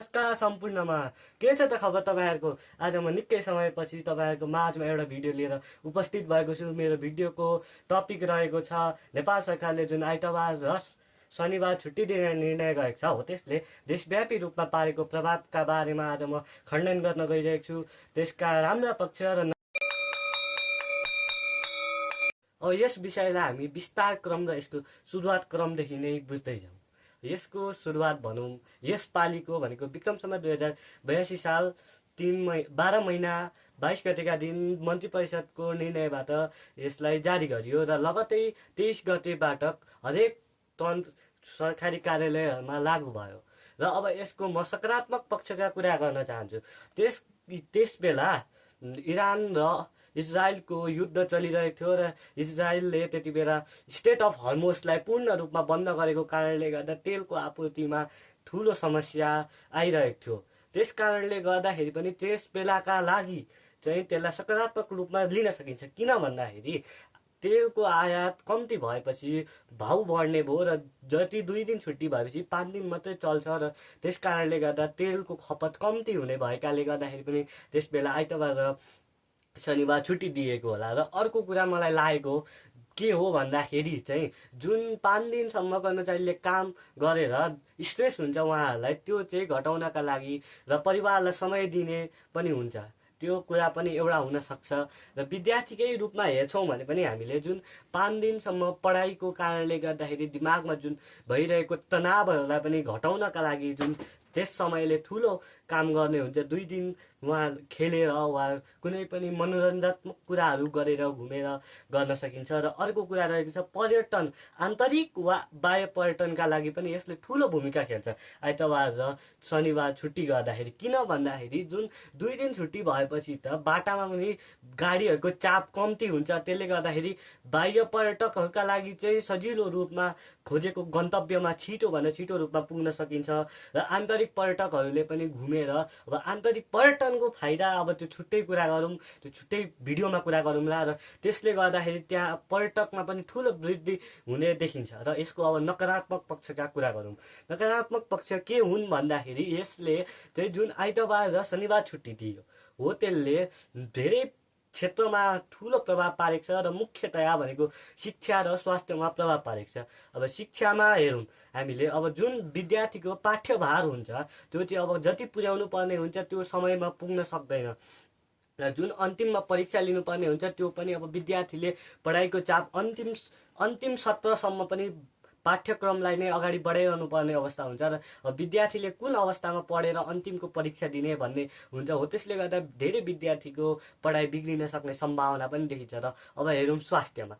नमस्कार सम्पूर्णमा के छ त खबर तपाईहरुको। आज म निकै समयपछि तपाईहरुको माझमा एउटा भिडियो लिएर उपस्थित भएको छु। मेरो भिडियोको टपिक रहेको छ नेपाल सरकारले जुन आइतबार र शनिबार छुट्टी दिने निर्णय गरेको छ हो त्यसले देशव्यापी रूपमा पारेको प्रभावका बारेमा आज म खण्डन गर्न गइरहेको छु। त्यसका राम्रा पक्ष र यस विषयलाई हामी विस्तार क्रम र यसको सुरुवात क्रमदेखि नै बुझ्दै जाउँ। यसको सुरुवात भनौँ यस पालिको भनेको विक्रम सम्वत 2082 साल 12 महिना 22 गतेका दिन मन्त्री परिषदको निर्णयबाट यसलाई जारी गरियो र लगतै 23 गतेबाट हरेक सरकारी कार्यालयहरूमा लागू भयो। र अब यसको म सकारात्मक पक्षका कुरा गर्न चाहन्छु। त्यस बेला इरान र इजरायलको युद्ध चलिरहेको थियो र इजरायलले त्यति बेला स्टेट अफ हर्मुजलाई पूर्ण रूपमा बन्द गरेको कारणले गर्दा तेलको आपूर्तिमा ठूलो समस्या आइरहेको थियो। त्यस कारणले गर्दाखेरि पनि त्यस बेलाका लागि चाहिँ त्यसलाई सकारात्मक रूपमा लिन सकिन्छ। किन भन्दाखेरि तेलको आयात कम्ती भएपछि भाउ बढ्ने भयो र जति 2 दिन छुट्टी भएपछि 5 दिन मात्रै चल्छ र त्यस कारणले गर्दा तेलको खपत कम्ती हुने भएकाले गर्दाखेरि पनि त्यस बेला आइतबार र शनिबार छुट्टी दिएको होला। र अर्को कुरा मलाई लागेको के हो भन्दाखेरि चाहिँ जुन 5 दिनसम्म कर्मचारीले काम गरेर स्ट्रेस हुन्छ उहाँहरूलाई त्यो चाहिँ घटाउनका लागि र परिवारलाई समय दिने पनि हुन्छ। त्यो कुरा पनि एउटा हुन सक्छ। र विद्यार्थीकै रूपमा हेर्छौँ भने पनि हामीले जुन 5 दिनसम्म पढाइको कारणले गर्दाखेरि दिमागमा जुन भइरहेको तनावहरूलाई पनि घटाउनका लागि जुन त्यस समयले ठुलो काम गर्ने हुन्छ। 2 दिन उहाँ खेलेर वा कुनै पनि मनोरञ्जनात्मक कुराहरू गरेर घुमेर गर्न सकिन्छ। र अर्को कुरा रहेको छ पर्यटन, आन्तरिक वा बाह्य पर्यटनका लागि पनि यसले ठुलो भूमिका खेल्छ आइतबार र शनिबार छुट्टी गर्दाखेरि। किन भन्दाखेरि जुन 2 दिन छुट्टी भएपछि त बाटामा पनि गाडीहरूको चाप कम्ती हुन्छ। त्यसले गर्दाखेरि बाह्य पर्यटकहरूका लागि चाहिँ सजिलो रूपमा खोजेको गन्तव्यमा छिटोभन्दा छिटो रूपमा पुग्न सकिन्छ। र आन्तरिक पर्यटकहरूले पनि घुमेर अब आन्तरिक पर्यटनको फाइदा अब त्यो छुट्टै कुरा गरौँ, त्यो छुट्टै भिडियोमा कुरा गरौँला। र त्यसले गर्दाखेरि त्यहाँ पर्यटकमा पनि ठुलो वृद्धि हुने देखिन्छ। र यसको अब नकारात्मक पक्षका कुरा गरौँ। नकारात्मक पक्ष के हुन् भन्दाखेरि यसले चाहिँ जुन आइतबार र शनिबार छुट्टी दियो हो त्यसले धेरै क्षेत्रमा ठुलो प्रभाव पारेको छ र मुख्यतया भनेको शिक्षा र स्वास्थ्यमा प्रभाव पारेको छ। अब शिक्षामा हेरौँ हामीले अब जुन विद्यार्थीको पाठ्यभार हुन्छ त्यो चाहिँ अब जति पुर्याउनु पर्ने हुन्छ त्यो समयमा पुग्न सक्दैन। र जुन अन्तिममा परीक्षा लिनुपर्ने हुन्छ त्यो पनि अब विद्यार्थीले पढाइको चाप अन्तिम सत्रसम्म पनि पाठ्यक्रमलाई नै अगाडि बढाइरहनु पर्ने अवस्था हुन्छ। र विद्यार्थीले कुन अवस्थामा पढेर अन्तिमको परीक्षा दिने भन्ने हुन्छ हो। त्यसले गर्दा धेरै विद्यार्थीको पढाइ बिग्रिन सक्ने सम्भावना पनि देखिन्छ। र अब हेरौँ स्वास्थ्यमा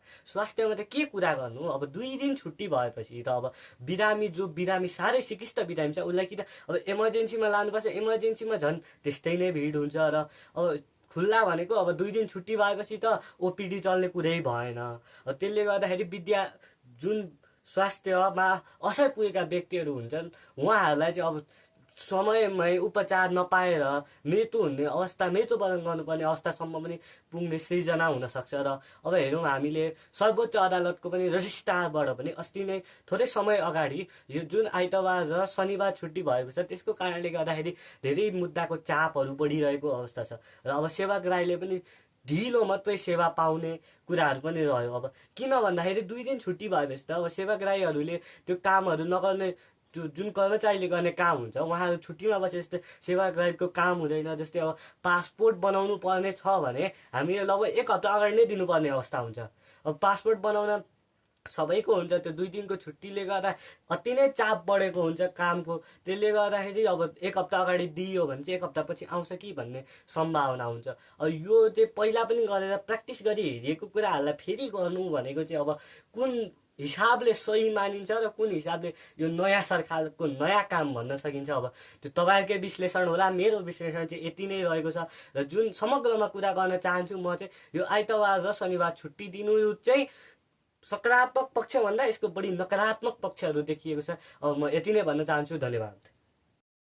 त के कुरा गर्नु। अब 2 दिन छुट्टी भएपछि त अब बिरामी साह्रै सिकिस्त बिरामी छ उसलाई किन अब इमर्जेन्सीमा लानुपर्छ। इमर्जेन्सीमा झन् त्यस्तै नै भिड हुन्छ। र अब खुल्ला भनेको अब 2 दिन छुट्टी भएपछि त ओपिडी चल्ने कुरै भएन। त्यसले गर्दाखेरि जुन स्वास्थ्यमा असर पुगेका व्यक्तिहरू हुन्छन् उहाँहरूलाई चाहिँ अब समयमै उपचार नपाएर मृत्युवरण गर्नुपर्ने अवस्थासम्म पनि पुग्ने सृजना हुन सक्छ। र अब हेरौँ हामीले सर्वोच्च अदालतको पनि रजिस्ट्रारबाट पनि अस्ति नै थोरै समय अगाडि यो जुन आइतबार र शनिबार छुट्टी भएको छ त्यसको कारणले गर्दाखेरि धेरै मुद्दाको चापहरू बढिरहेको अवस्था छ। र अब सेवाग्राहीले पनि ढिलो मात्रै सेवा पाउने कुराहरू पनि रह्यो। अब किन भन्दाखेरि 2 दिन छुट्टी भएपछि त अब सेवाग्राहीहरूले त्यो कामहरू नगर्ने त्यो जुन कर्मचारीले गर्ने काम हुन्छ उहाँहरू छुट्टीमा बसेपछि सेवाग्राहीको काम हुँदैन। जस्तै अब पासपोर्ट बनाउनु पर्ने छ भने हामीले लगभग 1 हप्ता अगाडि नै दिनुपर्ने अवस्था हुन्छ। अब पासपोर्ट बनाउन सबैको हुन्छ त्यो 2 दिनको छुट्टीले गर्दा अति नै चाप बढेको हुन्छ कामको। त्यसले गर्दाखेरि अब 1 हप्ता अगाडि दियो भने चाहिँ 1 हप्तापछि आउँछ कि भन्ने सम्भावना हुन्छ। अब यो चाहिँ पहिला पनि गरेर प्र्याक्टिस गरी हेरिएको कुराहरूलाई फेरि गर्नु भनेको चाहिँ अब कुन हिसाबले सही मानिन्छ र कुन हिसाबले यो नयाँ सरकारको नयाँ काम भन्न सकिन्छ। अब त्यो तपाईँहरूकै विश्लेषण होला। मेरो विश्लेषण चाहिँ यति नै रहेको छ। र जुन समग्रमा कुरा गर्न चाहन्छु म चाहिँ यो आइतबार र शनिबार छुट्टी दिनु चाहिँ सकारात्मक पक्ष भन्दा यसको बढी नकारात्मक पक्षहरू देखिएको छ। अब म यति नै भन्न चाहन्छु। धन्यवाद।